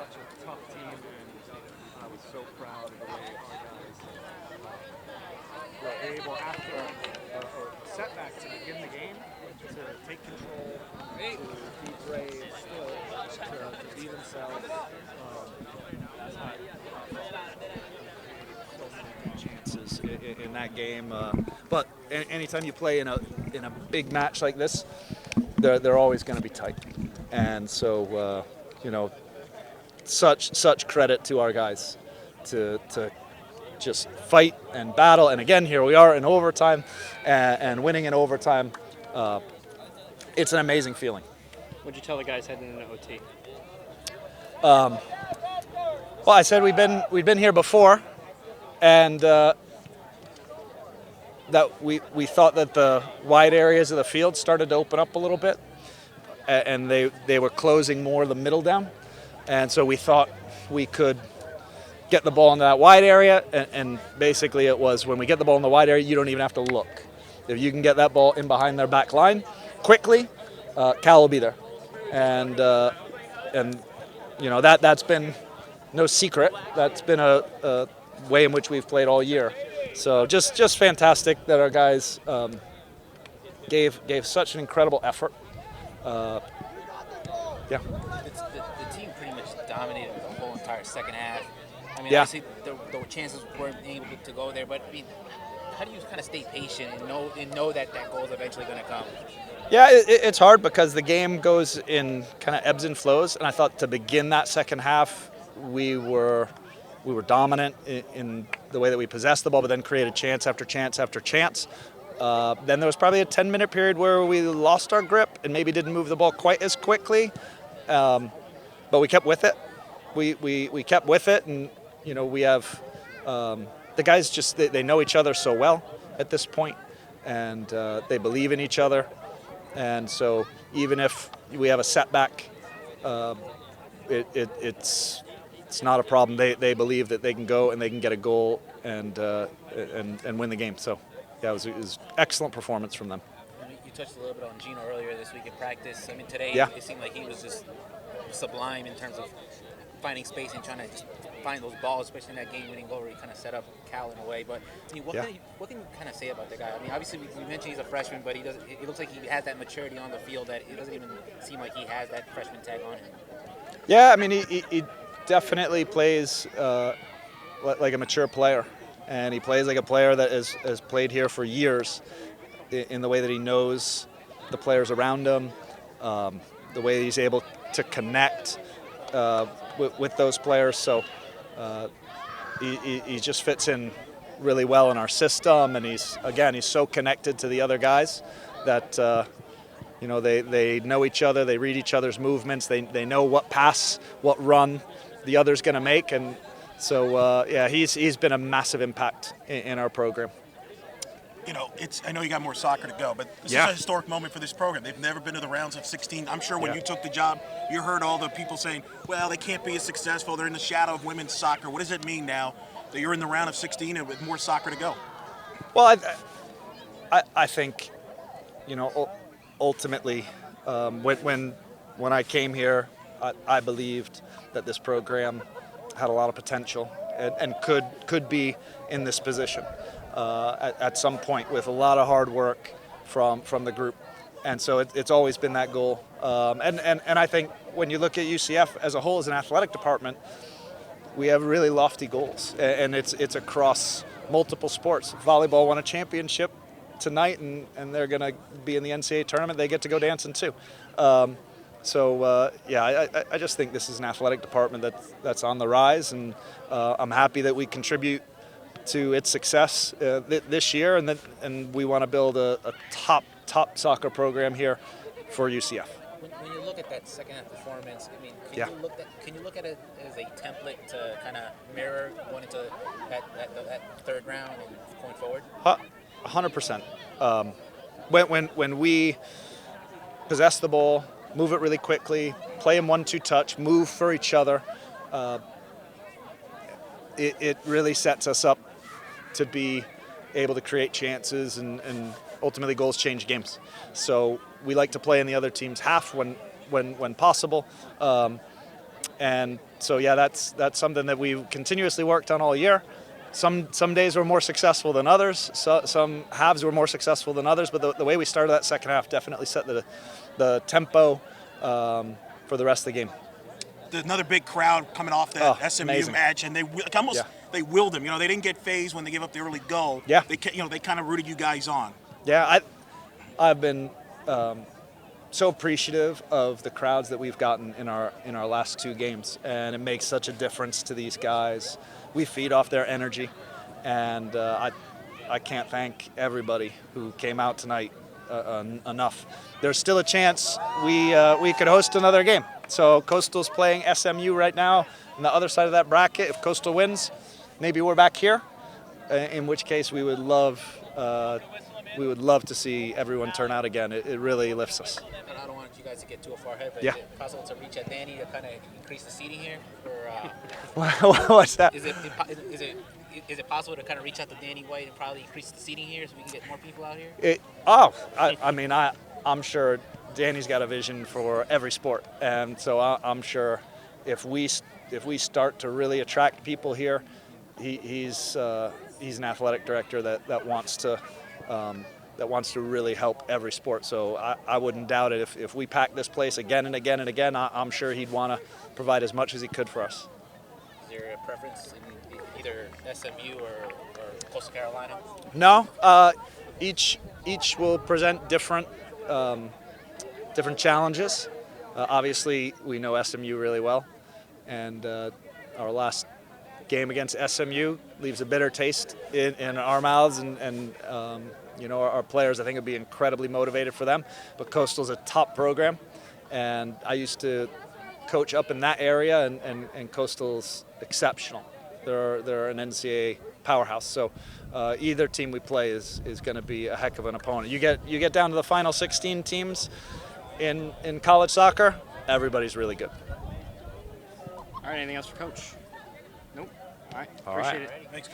such a tough team, and I was so proud of the way our guys were able, after a setback to begin the game, to take control, to be brave, still to be themselves. Chances in that game, but anytime you play in a big match like this, they're always going to be tight, and so such credit to our guys to just fight and battle. And again, here we are in overtime and winning in overtime. It's an amazing feeling. What'd you tell the guys heading into OT? Well, I said we'd been here before, and that we thought that the wide areas of the field started to open up a little bit, and they were closing more of the middle down, and so we thought we could get the ball into that wide area, and basically it was, when we get the ball in the wide area, you don't even have to look. If you can get that ball in behind their back line quickly, Cal will be there, and that's been no secret. That's been a way in which we've played all year. So just fantastic that our guys gave such an incredible effort. The team pretty much dominated the whole entire second half. I mean, obviously the chances weren't able to go there, but I mean, how do you kind of stay patient and know that goal is eventually going to come? Yeah, it's hard because the game goes in kind of ebbs and flows, and I thought to begin that second half, we were dominant in the way that we possessed the ball, but then created chance after chance after chance. Then there was probably a 10-minute period where we lost our grip and maybe didn't move the ball quite as quickly, but we kept with it. We kept with it, and we have the guys just they know each other so well at this point, and they believe in each other. And so even if we have a setback, it's not a problem. They believe that they can go and they can get a goal and win the game. So yeah, it was excellent performance from them. You touched a little bit on Gino earlier this week in practice. I mean, today it seemed like he was just sublime in terms of finding space and trying to just find those balls, especially in that game-winning goal where he kind of set up Cal in a way. But I mean, what can you kind of say about the guy? I mean, obviously we mentioned he's a freshman, but it looks like he has that maturity on the field that it doesn't even seem like he has that freshman tag on him. Yeah, I mean, he definitely plays like a mature player, and he plays like a player that has played here for years in the way that he knows the players around him, the way he's able to connect with those players. So he just fits in really well in our system, and he's so connected to the other guys that they know each other, they read each other's movements, they know what pass, what run the other's going to make, and so he's been a massive impact in our program. I know you got more soccer to go, but this is a historic moment for this program. They've never been to the rounds of 16. I'm sure when you took the job, you heard all the people saying, well, they can't be as successful. They're in the shadow of women's soccer. What does it mean now that you're in the round of 16 and with more soccer to go? Well, I think, ultimately, when I came here, I believed that this program had a lot of potential and could be in this position at some point with a lot of hard work from the group. And so it's always been that goal. And I think when you look at UCF as a whole, as an athletic department, we have really lofty goals. And it's across multiple sports. Volleyball won a championship tonight, and they're going to be in the NCAA tournament. They get to go dancing too. I just think this is an athletic department that's on the rise, and I'm happy that we contribute to its success this year, and we want to build a top soccer program here for UCF. When you look at that second half performance, I mean, can you look at it as a template to kind of mirror going into that third round and going forward? 100%. When we possess the ball, move it really quickly, play in 1-2 touch, move for each other, it really sets us up to be able to create chances, and ultimately goals change games. So we like to play in the other team's half when possible, And so, yeah, that's something that we've continuously worked on all year. Some days were more successful than others. Some halves were more successful than others. But the way we started that second half definitely set the tempo for the rest of the game. Another big crowd coming off that SMU amazing. match, and they they willed them. You know, they didn't get phased when they gave up the early goal. Yeah. They kind of rooted you guys on. Yeah, I've been so appreciative of the crowds that we've gotten in our last 2 games, and it makes such a difference to these guys. We feed off their energy, and I can't thank everybody who came out tonight enough. There's still a chance we could host another game. So Coastal's playing SMU right now on the other side of that bracket. If Coastal wins, maybe we're back here. In which case, we would love to see everyone turn out again. It really lifts us. And I don't want you guys to get too far ahead, but Yeah. is it possible to reach out Danny to kind of increase the seating here? What's that? Is it possible to kind of reach out to Danny White and probably increase the seating here so we can get more people out here? I'm sure Danny's got a vision for every sport, and so I'm sure if we start to really attract people here, he's an athletic director that wants to really help every sport. So I wouldn't doubt it if we pack this place again and again and again. I'm sure he'd want to provide as much as he could for us. Is there a preference in either SMU or Coastal Carolina? No, each will present different challenges. Obviously, we know SMU really well, and our last game against SMU leaves a bitter taste in our mouths, and our players, I think, would be incredibly motivated for them. But Coastal's a top program, and I used to coach up in that area, and Coastal's exceptional. They're an NCAA powerhouse. So either team we play is going to be a heck of an opponent. You get down to the final 16 teams in college soccer, everybody's really good. All right, anything else for Coach? Nope. All right, All appreciate right. it. Thanks,